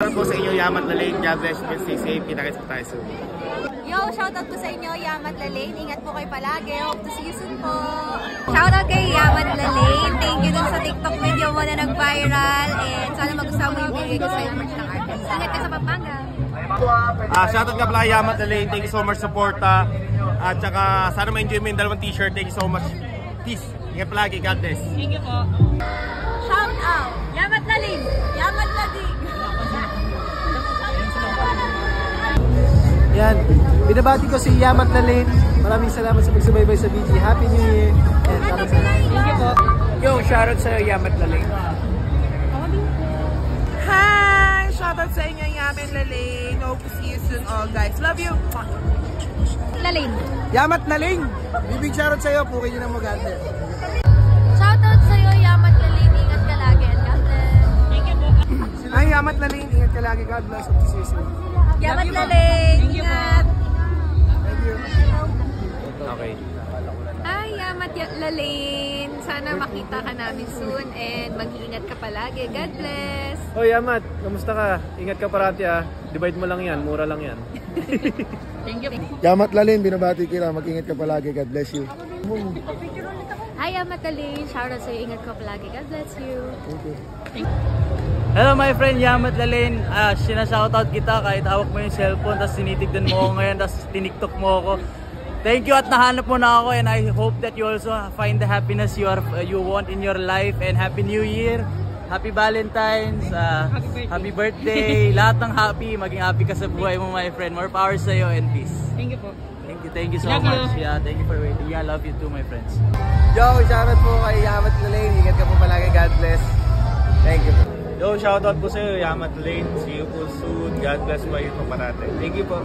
shoutout po sa inyo, Yamat Lalain. God bless you. Stay safe. Kita-kits po tayo soon. Yo, shoutout po sa inyo, Yamat Lalain. Ingat po kayo palagi. Hope to see you soon po. Shoutout kay Yamat Lalain. Thank you dun sa TikTok video mo na nag-viral. And sana magustuhan mo yung video ko sa yung merch ng artist. Ingat ka sa Pampanga. Shoutout nga pala Yamat Lalain. Thank you so much support. At saka sana ma-enjoy mo yung dalawang t-shirt. Thank you so much. Peace. Ingat palagi. God bless. Thank you po. Shout out, Yamat Lalain. Yamat Lalain. Yan. Binabati ko si Yamat Lalain. Maraming salamat sa pagsubaybay sa BG. Happy New Year. And Thank you po. Yo, shoutout sa Yamat Lalain. Hi! Shoutout sa inyo, Yamat Lalain. Hope to see you soon all, guys. Love you! Lalain. Yamat Lalain. Bibig shoutout sa'yo. Pukin nyo ng maganda. Shoutout sa'yo, Yamat Lalain. Ingat ka lagi. And God bless. Thank you po. Hi, Yamat Lalain. Ingat ka lagi. God bless. Hope to see you soon. Yamat Lalain. Ingat. Thank you. Okay. Hi, Yamat Lalain. Sana makita ka namin soon and mag-iingat ka palagi. God bless. Hoy, Yamat. Kamusta ka? Ingat ka parati ah. Divide mo lang yan. Mura lang yan. Thank you. Yamat Lalain. Binabati kita. Mag-ingat ka palagi. God bless you. Hi, Yamat Lalain. Shoutout sa'yo. Ingat ka palagi. God bless you. Thank you. Hello my friend, Yamat Lalain. Sinashoutout kita kahit hawak mo yung cellphone, tapos tinitignan mo ako ngayon, tapos tiniktok mo ako. Thank you at nahanap mo na ako, and I hope that you also find the happiness you want in your life, and Happy New Year, Happy Valentine's, Happy birthday, lahat ng happy, maging happy ka sa buhay mo my friend. More power sa'yo and peace. Thank you po. Thank you so Love much. you. Yeah, thank you for waiting. Yeah, I love you too my friends. Yo, shoutout po kay Yamat Lalain. Ingat ka po palagi. God bless. Thank you. Yo, shoutout po sa iyo, Yamat Lalain. See you po soon. God bless po kayo parate. Thank you po.